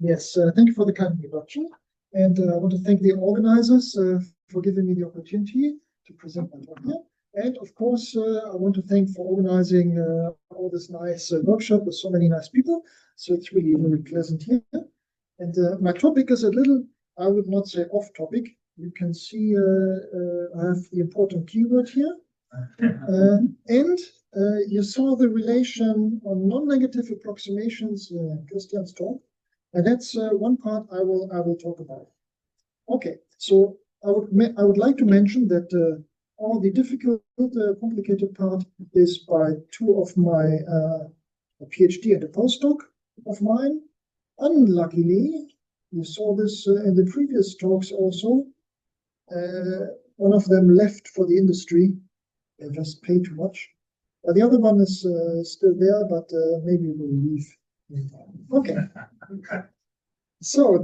Yes, thank you for the kind introduction. And I want to thank the organizers for giving me the opportunity to present my talk here. And of course, I want to thank for organizing all this nice workshop with so many nice people. So it's really very pleasant here. And my topic is a little, I would not say off topic. You can see I have the important keyword here. And you saw the relation on non-negative approximations in Christian's talk. And that's one part I will talk about. Okay, so I would like to mention that all the difficult, complicated part is by two of my a PhD and a postdoc of mine. Unluckily, you saw this in the previous talks also. One of them left for the industry. They just pay too much. The other one is still there, but maybe we'll leave. Okay. So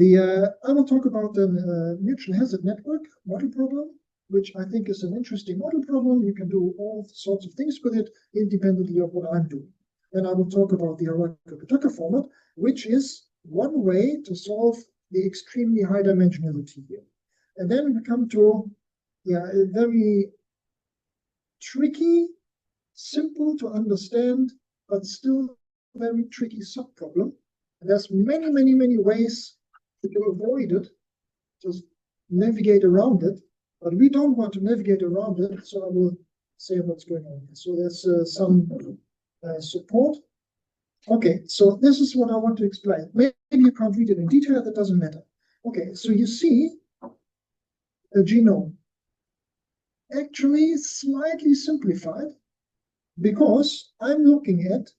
I will talk about the mutual hazard network model problem, which I think is an interesting model problem. You can do all sorts of things with it independently of what I'm doing. Then I will talk about the hierarchical format, which is one way to solve the extremely high dimensionality here. And then we come to a very tricky, simple to understand, but still very tricky subproblem. And there's many ways to avoid it, just navigate around it. But we don't want to navigate around it, so I will say what's going on here. So there's some support. Okay, so this is what I want to explain. Maybe you can't read it in detail, that doesn't matter. Okay, so you see a genome. Actually slightly simplified, because I'm looking at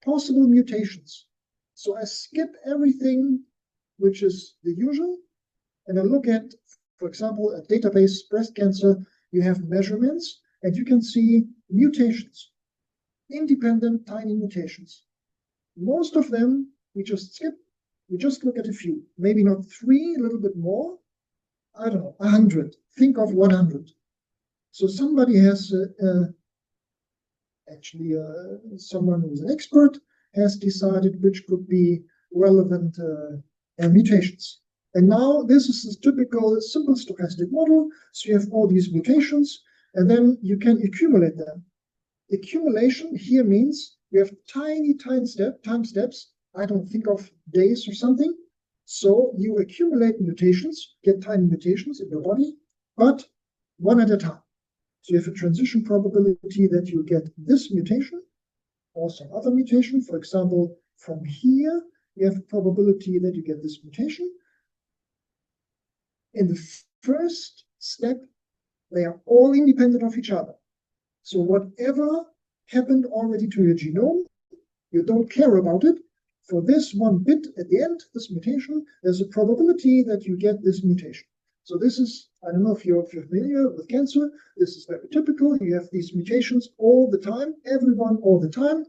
possible mutations. So I skip everything which is the usual, and I look at, for example, a database, breast cancer, you have measurements, and you can see mutations, independent tiny mutations. Most of them we just skip, we just look at a few, maybe not 3, a little bit more, I don't know, 100. Think of 100. So somebody has, someone who's an expert has decided which could be relevant mutations. And now this is a typical simple stochastic model. So you have all these mutations, and then you can accumulate them. Accumulation here means you have tiny time steps. I don't think of days or something. So you accumulate mutations, get tiny mutations in your body, but one at a time. So you have a transition probability that you get this mutation or some other mutation. For example, from here, you have a probability that you get this mutation. In the first step, they are all independent of each other. So whatever happened already to your genome, you don't care about it. For this one bit at the end, this mutation, there's a probability that you get this mutation. So this is, I don't know if you're familiar with cancer, this is very typical. You have these mutations all the time, everyone all the time.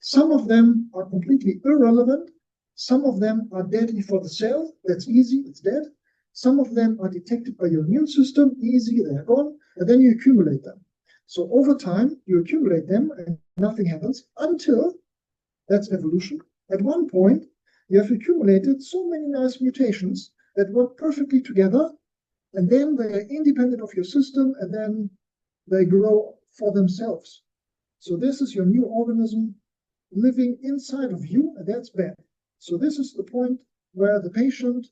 Some of them are completely irrelevant. Some of them are deadly for the cell. That's easy, it's dead. Some of them are detected by your immune system, easy, they're gone, and then you accumulate them. So over time, you accumulate them and nothing happens until, that's evolution. At one point, you have accumulated so many nice mutations that work perfectly together, and then they are independent of your system, and then they grow for themselves. So this is your new organism living inside of you, and that's bad. So this is the point where the patient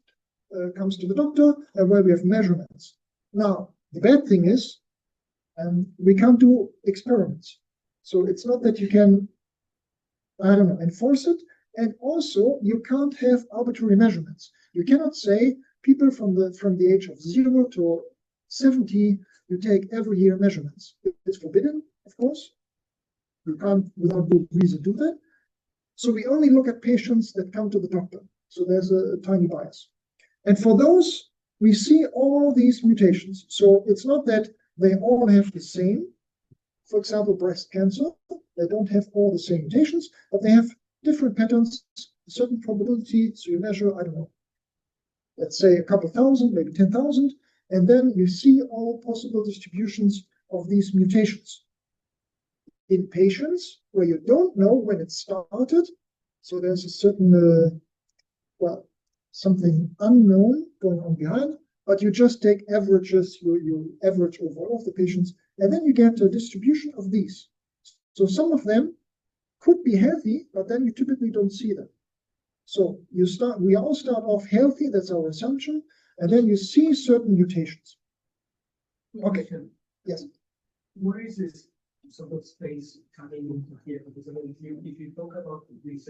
comes to the doctor and where we have measurements. Now, the bad thing is we can't do experiments. So it's not that you can, I don't know, enforce it. And also, you can't have arbitrary measurements. You cannot say people from the age of 0 to 70, you take every year measurements. It's forbidden, of course. You can't, without good reason, do that. So we only look at patients that come to the doctor. So there's a tiny bias. And for those, we see all these mutations. So it's not that they all have the same. For example, breast cancer, they don't have all the same mutations, but they have different patterns, a certain probability. So you measure, I don't know, let's say a couple thousand, maybe 10,000, and then you see all possible distributions of these mutations. In patients where you don't know when it started, so there's a certain well, something unknown going on behind, but you just take averages, you average over all of the patients, and then you get a distribution of these. So some of them could be healthy, but then you typically don't see them. So we all start off healthy, that's our assumption, and then you see certain mutations. Okay. Yes. Where is this sort of space coming into here? Because I mean, if you talk about these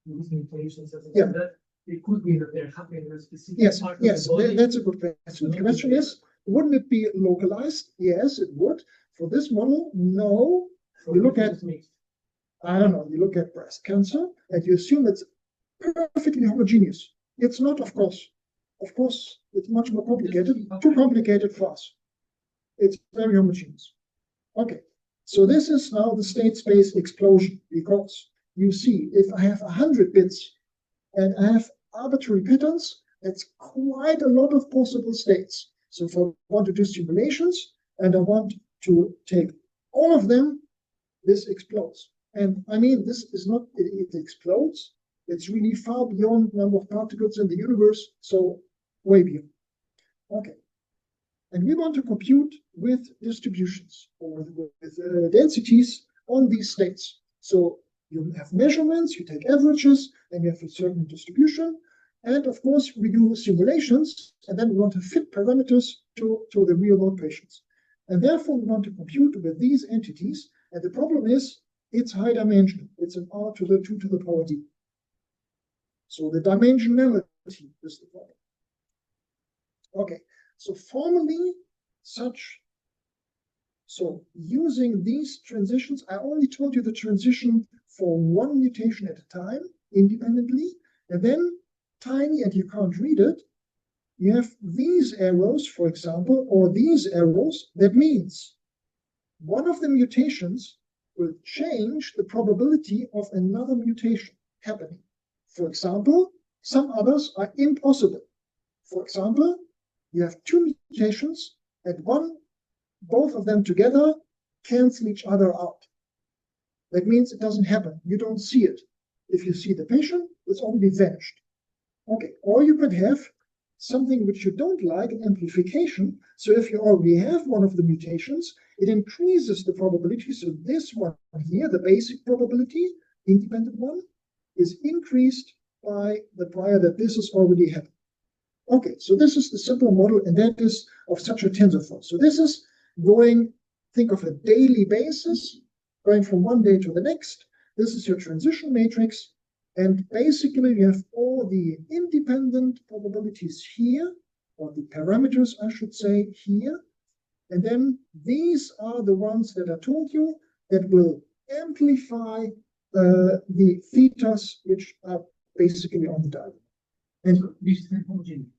mutations, yeah, that it could be that they're happening in a specific part yes, of the body. that's a good question. The question is, wouldn't it be localized? Yes, it would. For this model, no. So you look at, mixed. I don't know, you look at breast cancer and you assume it's perfectly homogeneous. It's not, of course. Of course, it's much more complicated, too complicated for us. It's very homogeneous. Okay, so this is now the state space explosion, because you see, if I have 100 bits and I have arbitrary patterns, that's quite a lot of possible states. So if I want to do simulations and I want to take all of them, this explodes. And I mean, this is not, it explodes. It's really far beyond the number of particles in the universe, so way beyond. Okay. And we want to compute with distributions or with densities on these states. So you have measurements, you take averages, and you have a certain distribution. And of course, we do simulations, and then we want to fit parameters to the real world patients. And therefore, we want to compute with these entities. And the problem is, it's high dimensional. It's an R to the 2 to the power D. So the dimensionality is the problem. Okay, so formally, so using these transitions, I only told you the transition for one mutation at a time, independently, and then tiny, and you can't read it, you have these arrows, for example, or these arrows. That means one of the mutations will change the probability of another mutation happening. For example, some others are impossible. For example, you have two mutations, and both of them together cancel each other out. That means it doesn't happen. You don't see it. If you see the patient, it's already vanished. Okay, or you could have something which you don't like, an amplification. So if you already have one of the mutations, it increases the probability. So this one here, the basic probability, independent one, is increased by the prior that this is already happened. Okay, so this is the simple model, and that is of such a TensorFlow. So this is going, think of a daily basis, going from one day to the next. This is your transition matrix. And basically, you have all the independent probabilities here, or the parameters, I should say, here. And then these are the ones that I told you that will amplify the thetas, which are basically on the diagram. And so this is kind of homogeneous.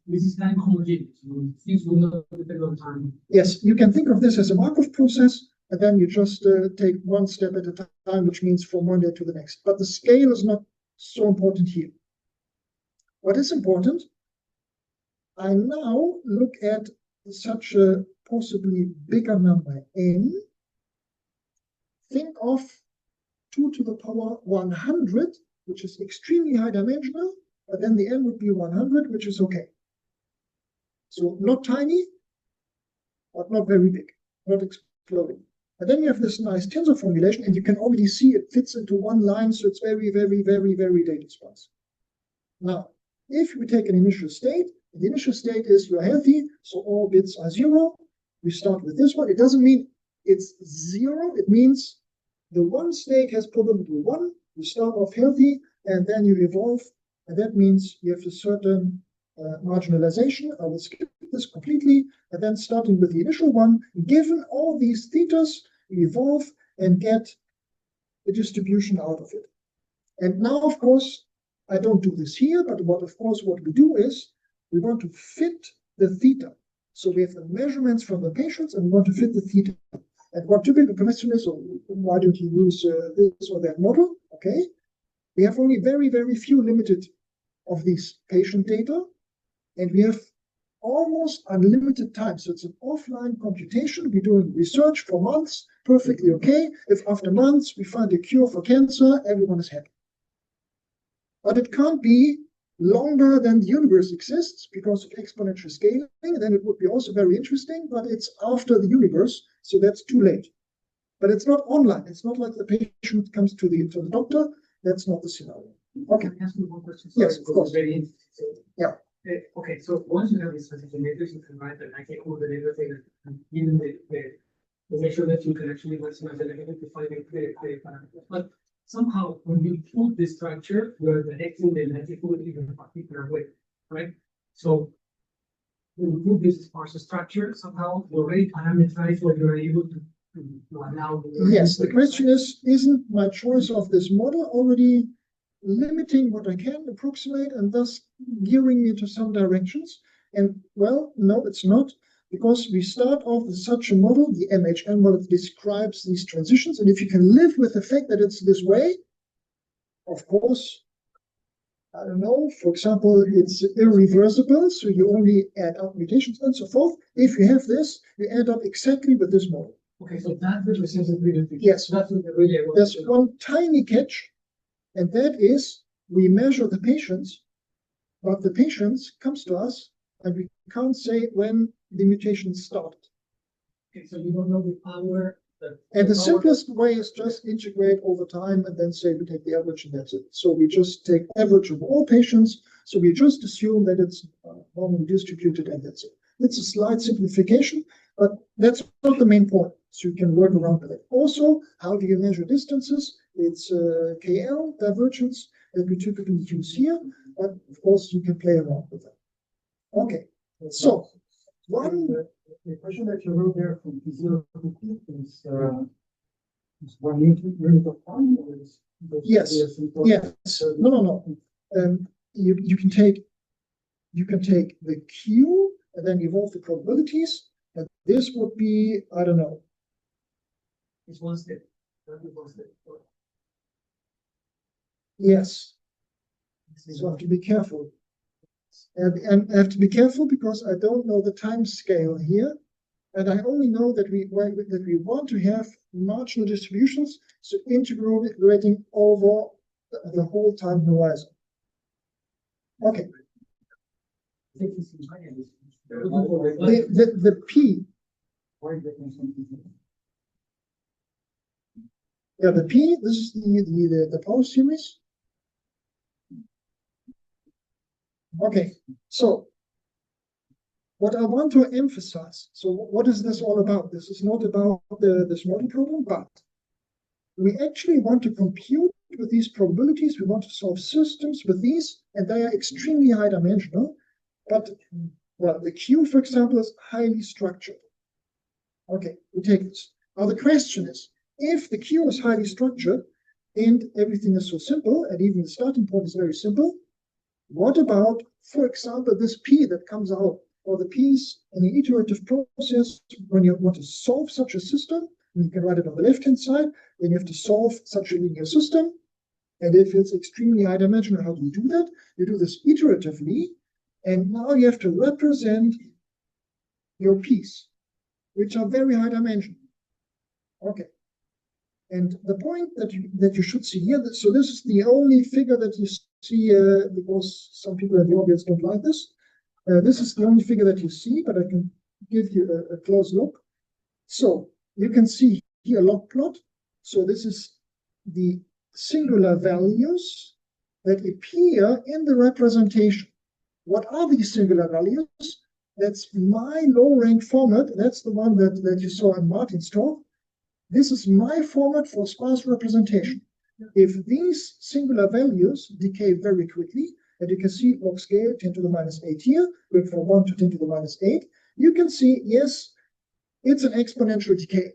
This is kind of homogeneous. Things will not depend on time. Yes, you can think of this as a Markov process, and then you just take one step at a time, which means from one day to the next. But the scale is not so important here. What is important? I now look at such a possibly bigger number, n. Think of 2 to the power 100, which is extremely high dimensional, but then the n would be 100, which is okay. So not tiny, but not very big, not exploding. And then you have this nice tensor formulation, and you can already see it fits into one line, so it's very, very, very, very data sparse. Now, if we take an initial state, the initial state is you're healthy, so all bits are 0. We start with this one. It doesn't mean it's 0. It means the one state has probability 1. You start off healthy, and then you evolve, and that means you have a certain marginalization. I will skip this completely, and then starting with the initial one, given all these thetas, you evolve and get a distribution out of it. And now, of course, I don't do this here, but what we do is we want to fit the theta. So we have the measurements from the patients, and we want to fit the theta. And what typical question is, why don't you use this or that model? Okay, we have only very, very few limited of these patient data, and we have almost unlimited time. So it's an offline computation. We're doing research for months, perfectly okay. If after months we find a cure for cancer, everyone is happy. but it can't be longer than the universe exists because of exponential scaling. Then it would be also very interesting, but it's after the universe, so that's too late. But it's not online. It's not like the patient comes to the doctor. That's not the scenario. Okay. Can I ask you one question? Yes, of course. Very interesting. Yeah. Okay, so once you have this specific matrix, you can write the likelihood and everything, and even to make sure that you can actually maximize the likelihood to find the parameters. But somehow, when you put this structure, you're detecting the likelihood in a particular way, right? So when you put this sparse structure, somehow you already parameterize what you're able to allow. Yes, the question is, isn't my choice of this model already limiting what I can approximate and thus gearing me to some directions? And well, no, it's not, because we start off with such a model, the MHN model describes these transitions, and if you can live with the fact that it's this way, of course, I don't know, for example, it's irreversible, so you only add up mutations and so forth. If you have this, you end up exactly with this model. Okay, so that represents the bigger picture. Yes, that's what really I want. There's one tiny catch, and that is we measure the patients, but the patients comes to us, and we can't say when the mutation started. Okay, so you don't know the power. And the simplest way is just integrate over time and then say we take the average and that's it. So we just take average of all patients. So we just assume that it's normally distributed and that's it. It's a slight simplification, but that's not the main point. So you can work around with it. Also, how do you measure distances? It's KL divergence that we typically use here, but of course you can play around with that. Okay, so the question that you wrote there from P0 to P is 1 unit of time, or is yes, yes. No. You can take the Q and then evolve the probabilities, and this would be, I don't know. It's one step. That is one step. Yes. So I have to be careful. And I have to be careful because I don't know the time scale here. And I only know that we want to have marginal distributions, so integrating over the whole time horizon. Okay. The P. Yeah, the P, this is the power series. Okay, so what I want to emphasize, so what is this all about? This is not about this model problem, but we actually want to compute with these probabilities. We want to solve systems with these, and they are extremely high dimensional. But, well, the Q, for example, is highly structured. Okay, we take this. Now the question is, if the Q is highly structured and everything is so simple, and even the starting point is very simple, what about, for example, this P that comes out, or the P's in the iterative process when you want to solve such a system? You can write it on the left-hand side, then you have to solve such a linear system. And if it's extremely high dimensional, how do you do that? You do this iteratively, and now you have to represent your P's, which are very high dimensional. Okay. And the point that you should see here, so this is the only figure that you see, because some people in the audience don't like this. This is the only figure that you see, but I can give you a close look. So you can see here a log plot. So this is the singular values that appear in the representation. What are these singular values? That's my low-rank format. That's the one that you saw in Martin's talk. This is my format for sparse representation. If these singular values decay very quickly, and you can see log scale 10 to the minus 8 here, going from 1 to 10 to the minus 8, you can see, yes, it's an exponential decay.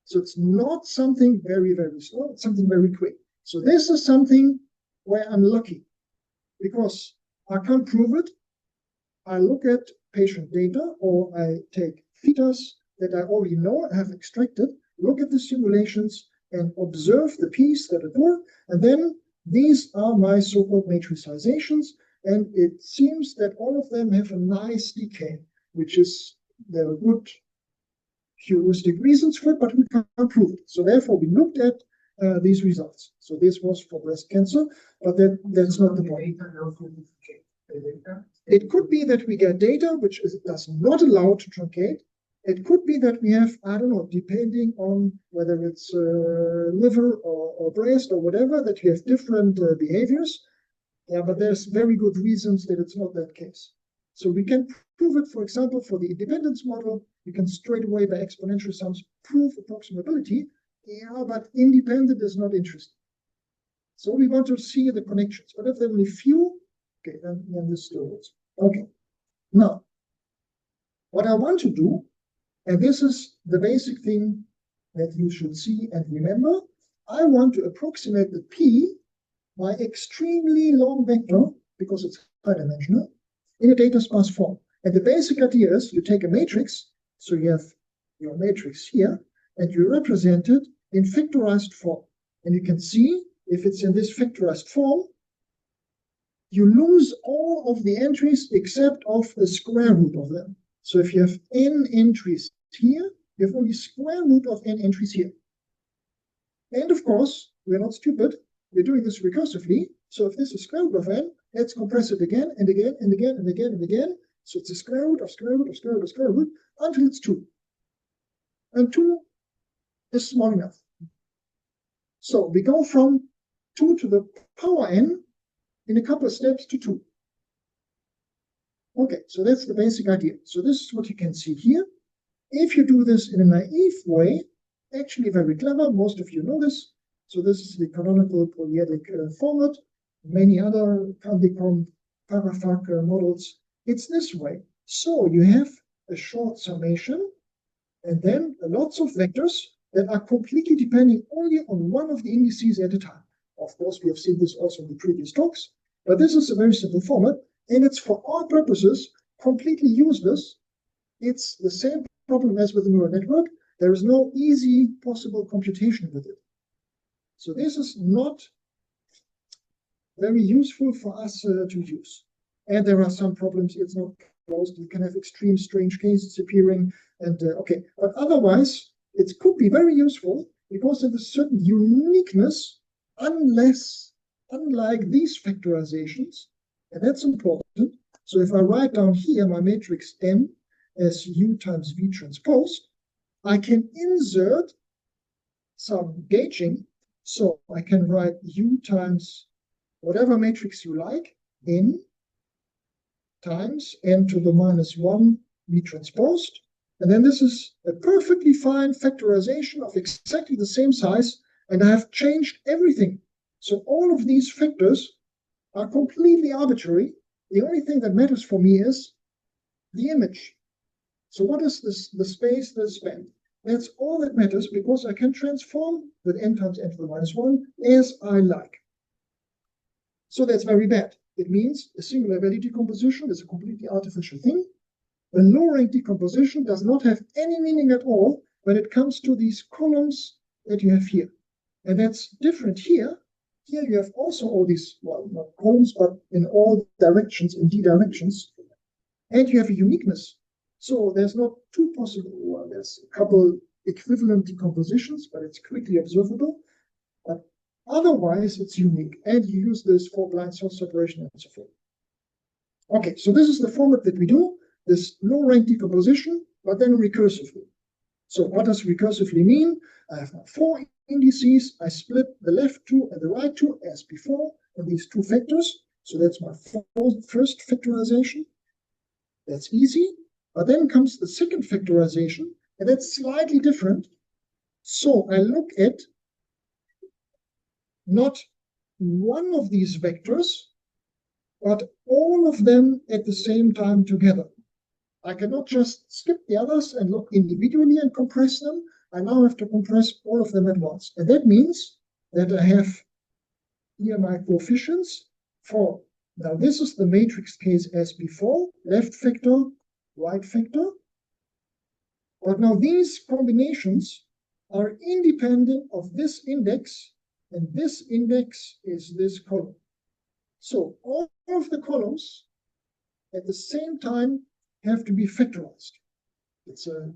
So it's not something very, very slow, it's something very quick. So this is something where I'm lucky, because I can't prove it. I look at patient data, or I take thetas that I already know I have extracted, look at the simulations and observe the P's that occur, and then these are my so-called matricizations, and it seems that all of them have a nice decay, which is, there are good heuristic reasons for it, but we can't prove it. So therefore we looked at these results. So this was for breast cancer, but that's not the point. It could be that we get data which does not allow to truncate. It could be that we have, I don't know, depending on whether it's liver or breast or whatever, that you have different behaviors. Yeah, but there's very good reasons that it's not that case. So we can prove it, for example, for the independence model. You can straight away by exponential sums prove approximability. Yeah, but independent is not interesting. So we want to see the connections. But if there are only few, okay, then this still holds. Okay. Now, what I want to do, and this is the basic thing that you should see and remember, I want to approximate the P by extremely long vector, because it's high dimensional, in a data sparse form. And the basic idea is you take a matrix, so you have your matrix here, and you represent it in factorized form. And you can see if it's in this factorized form, you lose all of the entries except of the square root of them. So if you have n entries here, you have only square root of n entries here. And of course, we're not stupid. We're doing this recursively. So if this is square root of n, let's compress it again and again and again and again and again. So it's a square root of square root of square root of square root until it's 2. And 2 is small enough. So we go from 2 to the power n in a couple of steps to 2. Okay, so that's the basic idea. So this is what you can see here. If you do this in a naive way, actually very clever, most of you know this. So this is the canonical polyadic format. Many other can become parafuck models. It's this way. So you have a short summation and then lots of vectors that are completely depending only on one of the indices at a time. Of course, we have seen this also in the previous talks, but this is a very simple format, and it's for all purposes completely useless. It's the same problem as with a neural network. There is no easy possible computation with it. So this is not very useful for us to use. And there are some problems. It's not closed. You can have extreme strange cases appearing. And okay, but otherwise, it could be very useful because there's a certain uniqueness, unlike these factorizations. And that's important. So if I write down here my matrix M as U times V transposed, I can insert some gauging. So I can write U times whatever matrix you like, N times N to the -1 V transposed. And then this is a perfectly fine factorization of exactly the same size. And I have changed everything. So all of these factors are completely arbitrary. The only thing that matters for me is the image. So what is this, the space, the span? That's all that matters because I can transform with n times n to the -1 as I like. So that's very bad. It means a singular value decomposition is a completely artificial thing. A low-rank decomposition does not have any meaning at all when it comes to these columns that you have here. And that's different here. Here you have also all these, well, not columns, but in all directions, in D directions. And you have a uniqueness. So there's not two possible, well, there's a couple equivalent decompositions, but it's quickly observable. But otherwise, it's unique. And you use this for blind source separation and so forth. Okay, so this is the format that we do, this low-rank decomposition, but then recursively. So what does recursively mean? I have 4 indices. I split the left 2 and the right 2 as before in these 2 factors. So that's my first factorization. That's easy. But then comes the second factorization, and that's slightly different. So I look at not one of these vectors, but all of them at the same time together. I cannot just skip the others and look individually and compress them. I now have to compress all of them at once. And that means that I have here my coefficients for, now this is the matrix case as before, left factor, right factor. But now these combinations are independent of this index, and this index is this column. So all of the columns at the same time have to be factorized. It's a,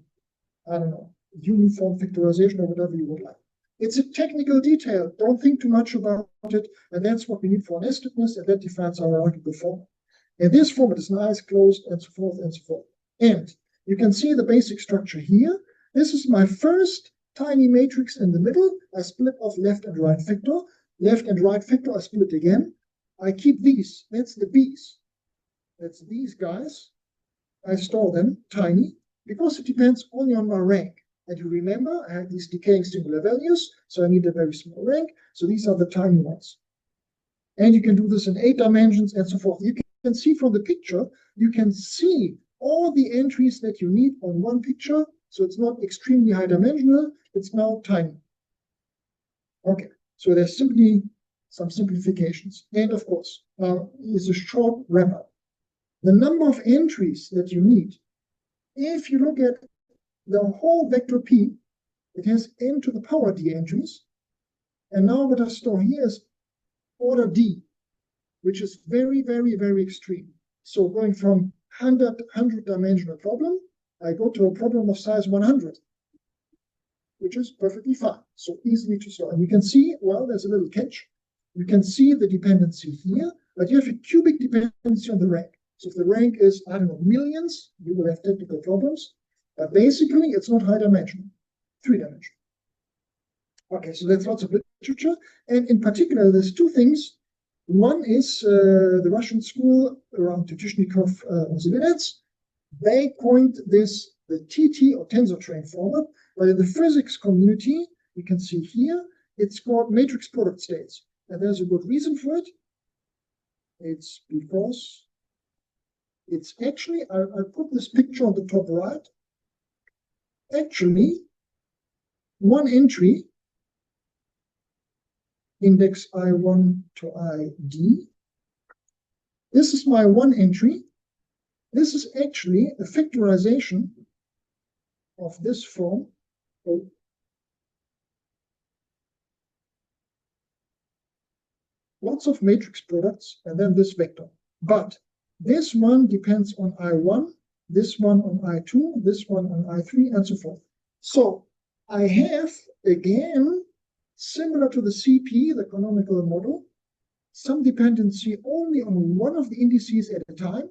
I don't know, uniform factorization or whatever you would like. It's a technical detail. Don't think too much about it. And that's what we need for nestedness, and that defines our hierarchical format. And this format is nice, closed, and so forth, and so forth. And you can see the basic structure here. This is my first tiny matrix in the middle. I split off left and right factor. Left and right factor, I split again. I keep these. That's the B's. That's these guys. I store them tiny because it depends only on my rank. And you remember, I have these decaying singular values, so I need a very small rank. So these are the tiny ones. And you can do this in 8 dimensions and so forth. You can see from the picture, you can see all the entries that you need on one picture. So it's not extremely high dimensional, it's now tiny. Okay, so there's simply some simplifications. And of course, now is a short wrap-up. The number of entries that you need, if you look at the whole vector P, it has n to the power d entries. And now what I store here is order d, which is very, very, very extreme. So going from 100 dimensional problem, I go to a problem of size 100, which is perfectly fine. So easily to store. And you can see, well, there's a little catch. You can see the dependency here, but you have a cubic dependency on the rank. So if the rank is, I don't know, millions, you will have technical problems. But basically, it's not high dimensional, 3-dimensional. Okay, so that's lots of literature. And in particular, there's 2 things. One is the Russian school around Tutushnikov Zelidets. They coined this the TT or tensor train format, but in the physics community, you can see here, it's called matrix product states. And there's a good reason for it. It's because it's actually, I'll put this picture on the top right. Actually, one entry, index I1 to ID. This is my one entry. This is actually a factorization of this form. Lots of matrix products, and then this vector. But this one depends on I1, this one on I2, this one on I3, and so forth. So I have, again, similar to the CP, the canonical model, some dependency only on one of the indices at a time,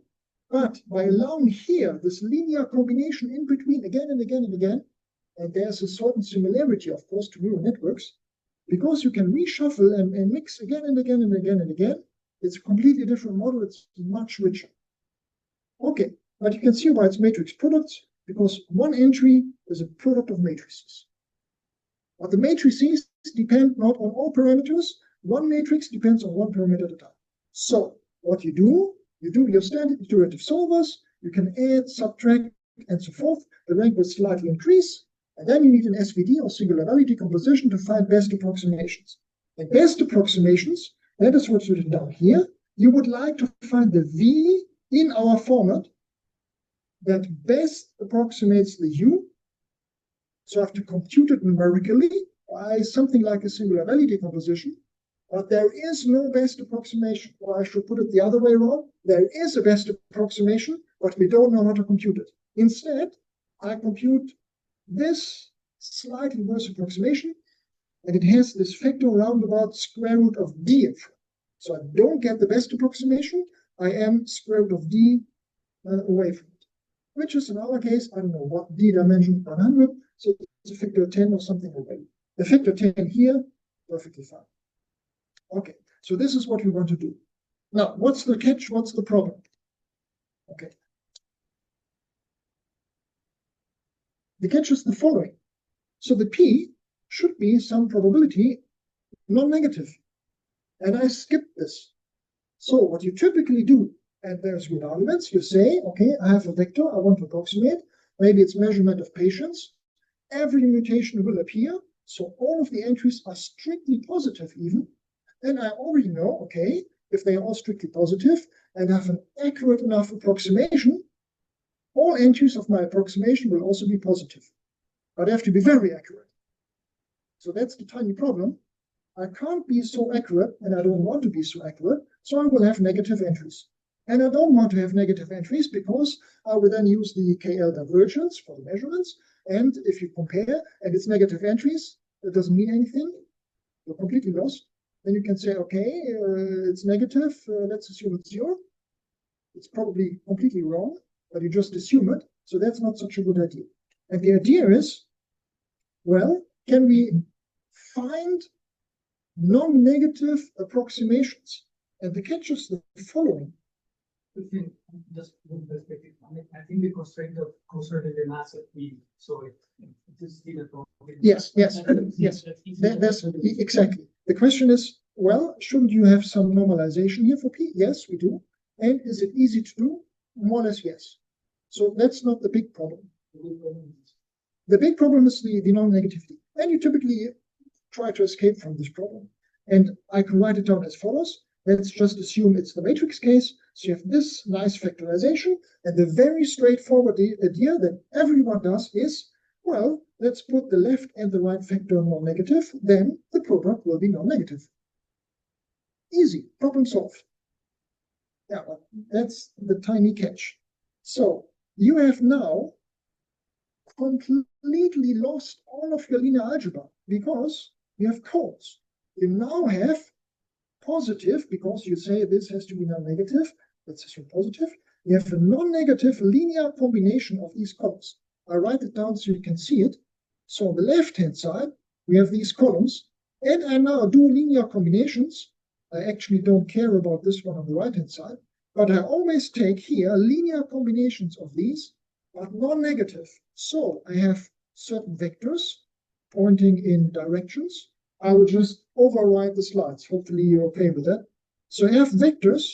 but by allowing here this linear combination in between again and again and again, and there's a certain similarity, of course, to neural networks, because you can reshuffle and mix again and again and again and again, it's a completely different model, it's much richer. Okay, but you can see why it's matrix products, because one entry is a product of matrices. But the matrices depend not on all parameters. One matrix depends on one parameter at a time. So what you do your standard iterative solvers. You can add, subtract, and so forth. The rank will slightly increase. And then you need an SVD or singular value decomposition to find best approximations. And best approximations, that is what's written down here. You would like to find the V in our format that best approximates the U. So I have to compute it numerically by something like a singular value decomposition. But there is no best approximation, or I should put it the other way around. There is a best approximation, but we don't know how to compute it. Instead, I compute this slightly worse approximation, and it has this factor roundabout square root of d. So I don't get the best approximation. I am square root of d away from it, which is in our case, I don't know what d dimension 100, so it's a factor 10 or something away. The factor 10 here, perfectly fine. Okay, so this is what we want to do. Now, what's the catch? What's the problem? Okay. The catch is the following. So the P should be some probability non-negative. And I skipped this. So what you typically do, and there's good arguments, you say, okay, I have a vector I want to approximate. Maybe it's measurement of patients. Every mutation will appear. So all of the entries are strictly positive even. And I already know, okay, if they are all strictly positive and have an accurate enough approximation, all entries of my approximation will also be positive. But they have to be very accurate. So that's the tiny problem. I can't be so accurate, and I don't want to be so accurate, so I will have negative entries. And I don't want to have negative entries because I will then use the KL divergence for the measurements. And if you compare and it's negative entries, it doesn't mean anything, you're completely lost. Then you can say, okay, it's negative, let's assume it's 0. It's probably completely wrong, but you just assume it. So that's not such a good idea. And the idea is, well, can we find non-negative approximations? And the catch is the following. Just one perspective. I think the constraint of concerted the mass of P, so it is still a problem. Yes. That's exactly. The question is, well, shouldn't you have some normalization here for P? Yes, we do. And is it easy to do? More or less, yes. So that's not the big problem. The big problem is the non-negativity. And you typically try to escape from this problem. And I can write it down as follows. Let's just assume it's the matrix case. So you have this nice factorization. And the very straightforward idea that everyone does is, well, let's put the left and the right factor non-negative. Then the product will be non-negative. Easy, problem solved. Yeah, but that's the tiny catch. So you have now completely lost all of your linear algebra because you have cones. You now have positive, because you say this has to be non-negative. Let's assume positive. You have a non-negative linear combination of these columns. I write it down so you can see it. So on the left-hand side, we have these columns, and I now do linear combinations. I actually don't care about this one on the right-hand side, but I always take here linear combinations of these, but non-negative. So I have certain vectors pointing in directions. I will just override the slides. Hopefully you're okay with that. So I have vectors,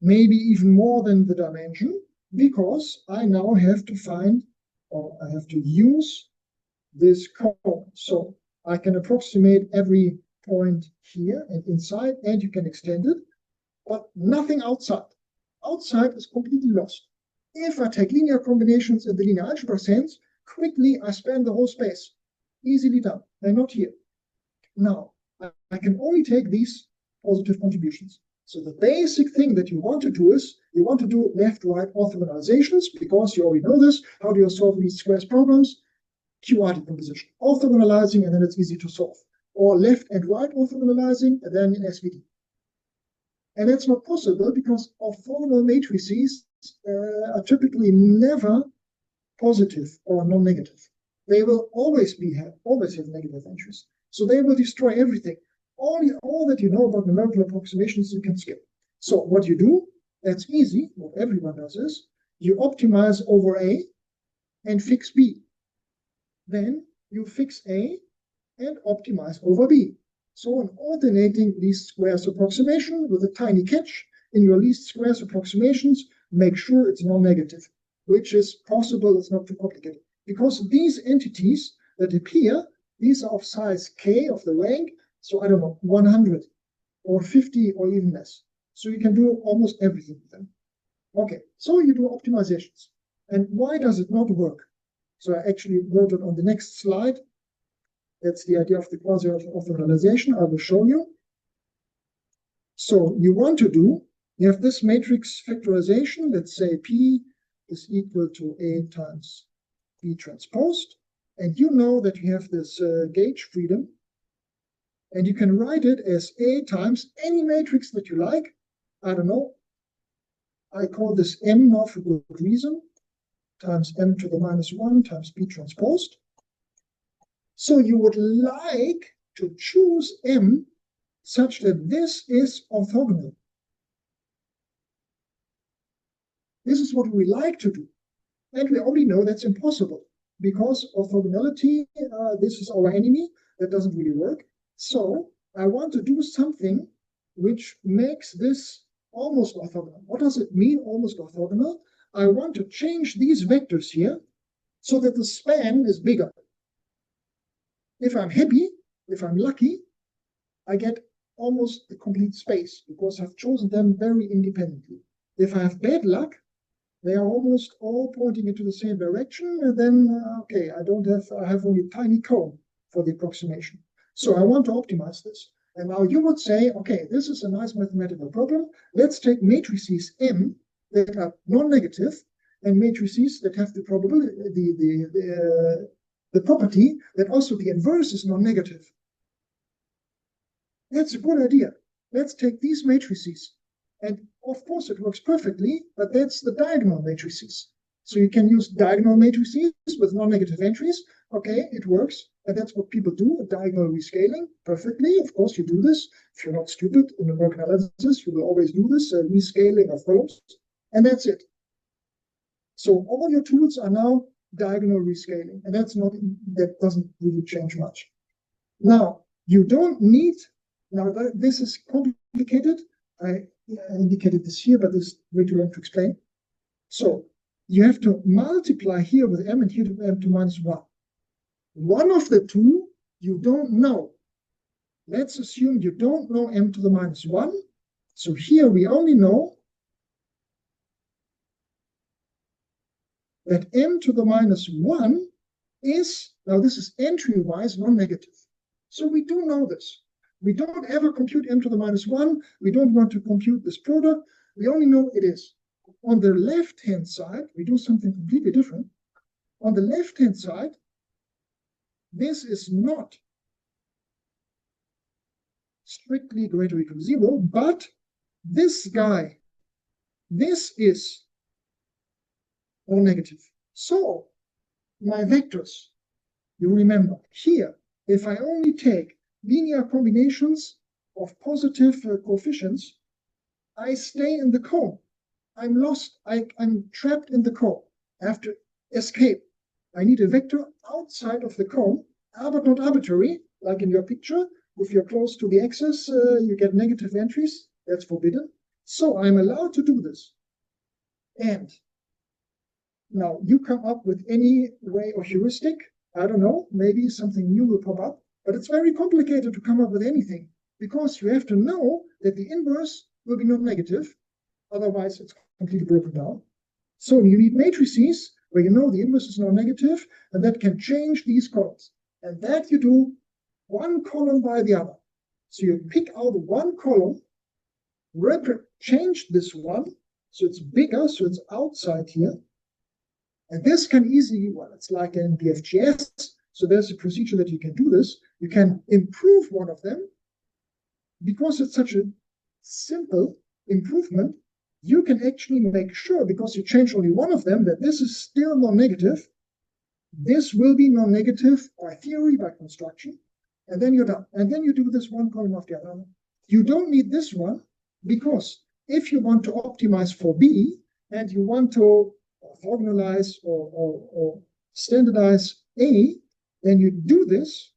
maybe even more than the dimension, because I now have to find, or I have to use this cone. So I can approximate every point here and inside, and you can extend it, but nothing outside. Outside is completely lost. If I take linear combinations in the linear algebra sense, quickly I span the whole space. Easily done. They're not here. Now, I can only take these positive contributions. So the basic thing that you want to do is, you want to do left-right orthogonalizations, because you already know this. How do you solve least squares problems? QR decomposition. Orthogonalizing, and then it's easy to solve. Or left and right orthogonalizing, and then in SVD. And that's not possible because orthogonal matrices are typically never positive or non-negative. They will always have negative entries. So they will destroy everything. All that you know about numerical approximations you can skip. So what you do, that's easy. What everyone does is, you optimize over A and fix B. Then you fix A and optimize over B. So an alternating least squares approximation with a tiny catch. In your least squares approximations, make sure it's non-negative, which is possible. It's not too complicated. Because these entities that appear, these are of size k of the rank, so I don't know, 100 or 50 or even less. So you can do almost everything with them. Okay, so you do optimizations. And why does it not work? So I actually wrote it on the next slide. That's the idea of the quasi-orthogonalization. I will show you. So you want to do, you have this matrix factorization. Let's say P is equal to A times B transposed. And you know that you have this gauge freedom. And you can write it as A times any matrix that you like. I don't know. I call this M now for good reason. Times M to the -1 times B transposed. So you would like to choose M such that this is orthogonal. This is what we like to do. And we already know that's impossible because orthogonality, this is our enemy. That doesn't really work. So I want to do something which makes this almost orthogonal. What does it mean, almost orthogonal? I want to change these vectors here so that the span is bigger. If I'm happy, if I'm lucky, I get almost a complete space because I've chosen them very independently. If I have bad luck, they are almost all pointing into the same direction, and then, okay, I have only a tiny cone for the approximation. So I want to optimize this. And now you would say, okay, this is a nice mathematical problem. Let's take matrices M that are non-negative and matrices that have the probability, the property that also the inverse is non-negative. That's a good idea. Let's take these matrices. And of course, it works perfectly, but that's the diagonal matrices. So you can use diagonal matrices with non-negative entries. Okay, it works. And that's what people do, a diagonal rescaling perfectly. Of course, you do this. If you're not stupid in numeric analysis, you will always do this, rescaling of rows. And that's it. So all your tools are now diagonal rescaling. And that doesn't really change much. Now, you don't need, this is complicated. I indicated this here, but this is way too long to explain. So you have to multiply here with m and here to m to minus 1. One of the two you don't know. Let's assume you don't know m to the minus 1. So here we only know that m to the minus 1 is, now this is entry-wise non-negative. So we do know this. We don't ever compute m to the minus 1. We don't want to compute this product. We only know it is. On the left-hand side, we do something completely different. On the left-hand side, this is not strictly greater or equal to 0, but this guy, this is non-negative. So my vectors, you remember, here, if I only take linear combinations of positive coefficients, I stay in the cone. I'm lost. I'm trapped in the cone. I have to escape. I need a vector outside of the cone, but not arbitrary, like in your picture. If you're close to the axis, you get negative entries. That's forbidden. So I'm allowed to do this. And now you come up with any way or heuristic. I don't know, maybe something new will pop up, but it's very complicated to come up with anything because you have to know that the inverse will be non-negative. Otherwise, it's completely broken down. So you need matrices where you know the inverse is non-negative, and that can change these columns. And that you do one column by the other. So you pick out one column, change this one, so it's bigger, so it's outside here. And this can easily, well, it's like in BFGS, so there's a procedure that you can do this. You can improve one of them. Because it's such a simple improvement, you can actually make sure, because you change only one of them, that this is still non-negative. This will be non-negative by theory, by construction, and then you're done. And then you do this one column after the other. You don't need this one, because if you want to optimize for B, and you want to orthogonalize or standardize A, then you do this.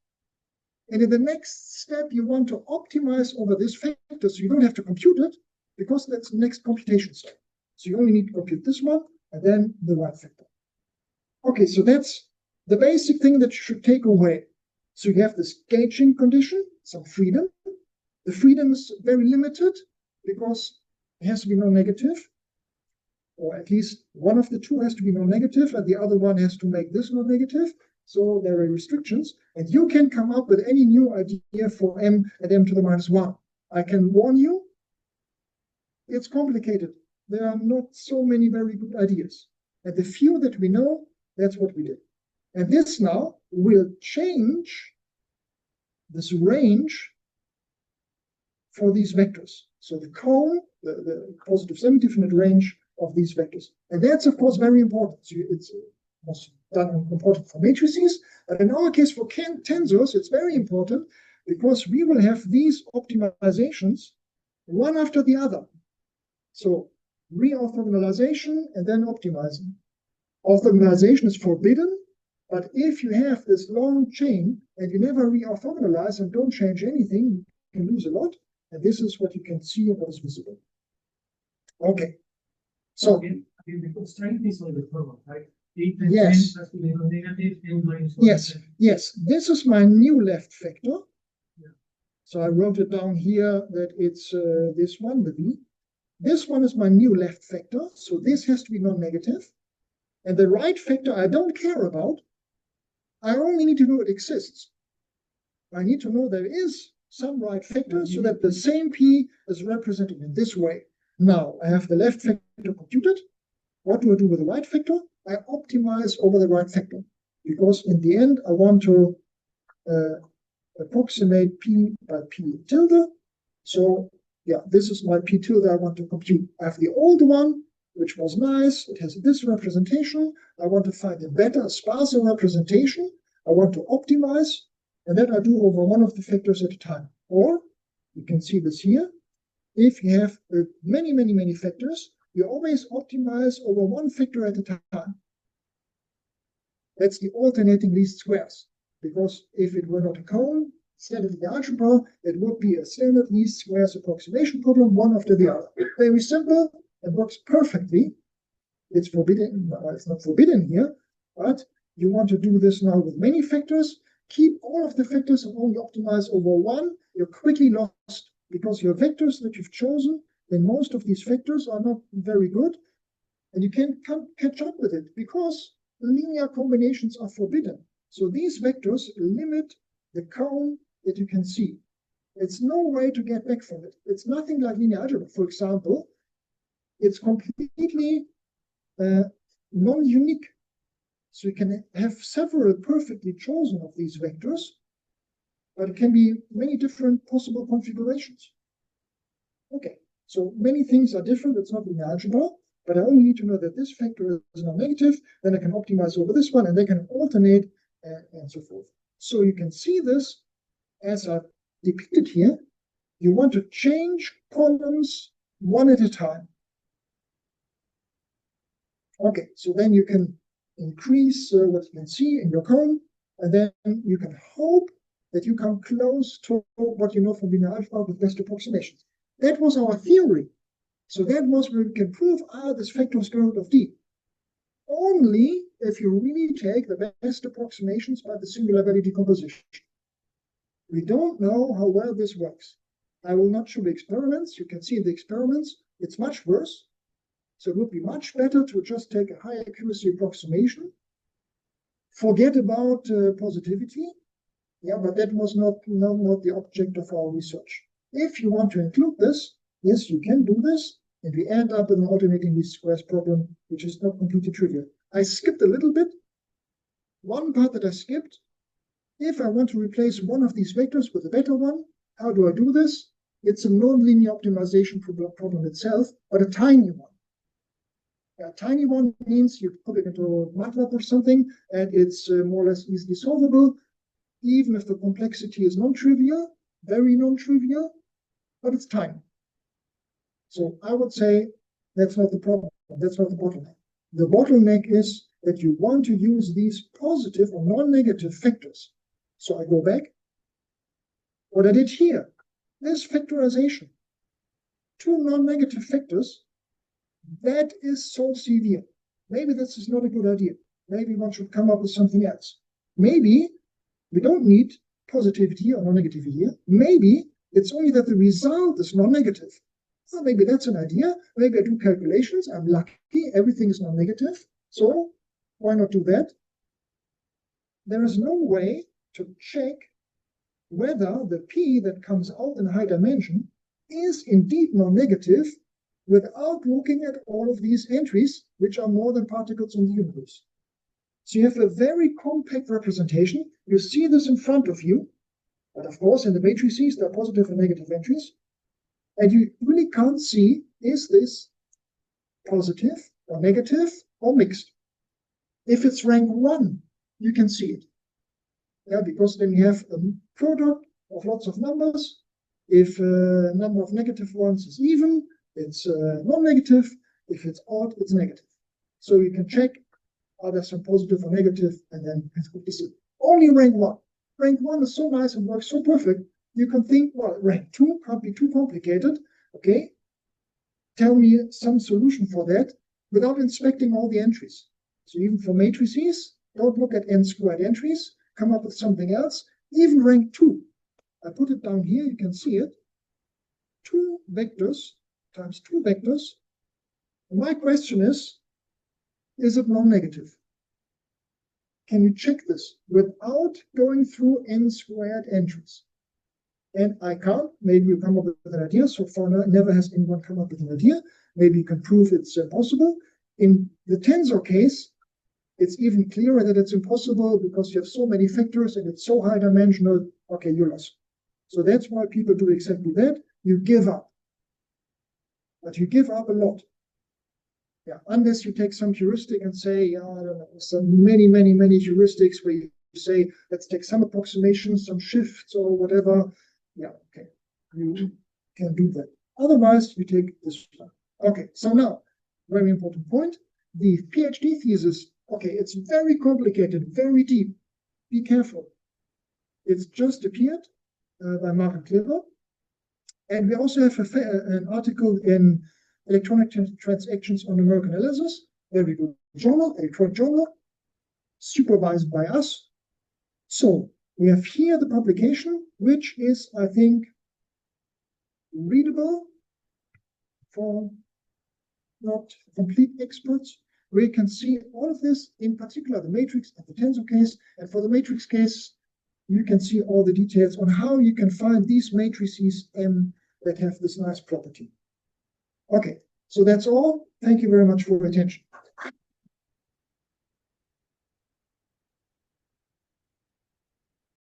And in the next step, you want to optimize over this factor, so you don't have to compute it, because that's the next computation step. So you only need to compute this one, and then the right factor. Okay, so that's the basic thing that you should take away. So you have this gauging condition, some freedom. The freedom is very limited, because it has to be non-negative, or at least one of the two has to be non-negative, and the other one has to make this non-negative. So there are restrictions, and you can come up with any new idea for m at m to the minus 1. I can warn you, it's complicated. There are not so many very good ideas. And the few that we know, that's what we did. And this now will change this range for these vectors. So the cone, the positive semi-definite range of these vectors. And that's, of course, very important. So it's important for matrices. But in our case, for tensors, it's very important because we will have these optimizations one after the other. So re-orthogonalization and then optimizing. Orthogonalization is forbidden, but if you have this long chain and you never re-orthogonalize and don't change anything, you can lose a lot. And this is what you can see and what is visible. Okay. So the constraint is on the curve, right? Yes. Yes. This is my new left vector. Yeah. So I wrote it down here that it's this one, the V. This one is my new left vector. So this has to be non-negative. And the right vector I don't care about. I only need to know it exists. I need to know there is some right vector so that the same P is represented in this way. Now I have the left vector computed. What do I do with the right vector? I optimize over the right vector. because in the end, I want to approximate P by P tilde. So yeah, this is my P tilde I want to compute. I have the old one, which was nice. It has this representation. I want to find a better, sparser representation. I want to optimize, and that I do over one of the factors at a time. Or you can see this here. If you have many factors, you always optimize over one factor at a time. That's the alternating least squares. Because if it were not a cone, standard linear algebra, it would be a standard least squares approximation problem, one after the other. Very simple, it works perfectly. It's forbidden, it's not forbidden here, but you want to do this now with many factors. Keep all of the factors and only optimize over one. You're quickly lost because your vectors that you've chosen, then most of these factors are not very good, and you can't catch up with it because linear combinations are forbidden. So these vectors limit the cone that you can see. It's no way to get back from it. It's nothing like linear algebra. For example, it's completely non-unique. So you can have several perfectly chosen of these vectors, but it can be many different possible configurations. Okay, so many things are different. It's not linear algebra, but I only need to know that this factor is non-negative. Then I can optimize over this one, and they can alternate and so forth. So you can see this as I've depicted here. You want to change columns one at a time. Okay, so then you can increase what you can see in your cone, and then you can hope that you come close to what you know from linear algebra with best approximations. That was our theory. So that was where we can prove, this factor is square root of D. Only if you really take the best approximations by the singular value decomposition. We don't know how well this works. I will not show the experiments. You can see in the experiments, it's much worse. So it would be much better to just take a high accuracy approximation. Forget about positivity. Yeah, but that was not the object of our research. If you want to include this, yes, you can do this. And we end up with an alternating least squares problem, which is not completely trivial. I skipped a little bit. One part that I skipped, if I want to replace one of these vectors with a better one, how do I do this? It's a non-linear optimization problem itself, but a tiny one. A tiny one means you put it into MATLAB or something, and it's more or less easily solvable, even if the complexity is non-trivial, very non-trivial, but it's tiny. So I would say that's not the problem. That's not the bottleneck. The bottleneck is that you want to use these positive or non-negative factors. So I go back. What I did here, this factorization, two non-negative factors, that is so severe. Maybe this is not a good idea. Maybe one should come up with something else. Maybe we don't need positivity or non-negativity here. Maybe it's only that the result is non-negative. Well, maybe that's an idea. Maybe I do calculations. I'm lucky. Everything is non-negative. So why not do that? There is no way to check whether the P that comes out in a high dimension is indeed non-negative without looking at all of these entries, which are more than particles in the universe. So you have a very compact representation. You see this in front of you. But of course, in the matrices, there are positive and negative entries. And you really can't see, is this positive or negative or mixed? If it's rank 1, you can see it. Yeah, because then you have a product of lots of numbers. If a number of negative ones is even, it's non-negative. If it's odd, it's negative. So you can check, are there some positive or negative, and then it's good to see. Only rank 1. Rank 1 is so nice and works so perfect. You can think, well, rank 2 can't be too complicated. Okay, tell me some solution for that without inspecting all the entries. So even for matrices, don't look at n squared entries. Come up with something else. Even rank 2. I put it down here. You can see it. 2 vectors times 2 vectors. And my question is it non-negative? Can you check this without going through n squared entries? And I can't. Maybe you come up with an idea. So far, never has anyone come up with an idea. Maybe you can prove it's possible. In the tensor case, it's even clearer that it's impossible because you have so many factors and it's so high dimensional. Okay, you lost. So that's why people do exactly that. You give up. But you give up a lot. Yeah, unless you take some heuristic and say, yeah, I don't know, some many heuristics where you say, let's take some approximations, some shifts or whatever. Yeah, okay, you can do that. Otherwise, you take this one. Okay, so now, very important point, the PhD thesis, okay, it's very complicated, very deep. Be careful. It's just appeared by Maren Klever. And we also have an article in Electronic Transactions on Numerical Analysis, very good journal, electronic journal, supervised by us. So we have here the publication, which is, I think, readable for not complete experts, where you can see all of this, in particular the matrix and the tensor case. And for the matrix case, you can see all the details on how you can find these matrices M that have this nice property. Okay, so that's all. Thank you very much for your attention.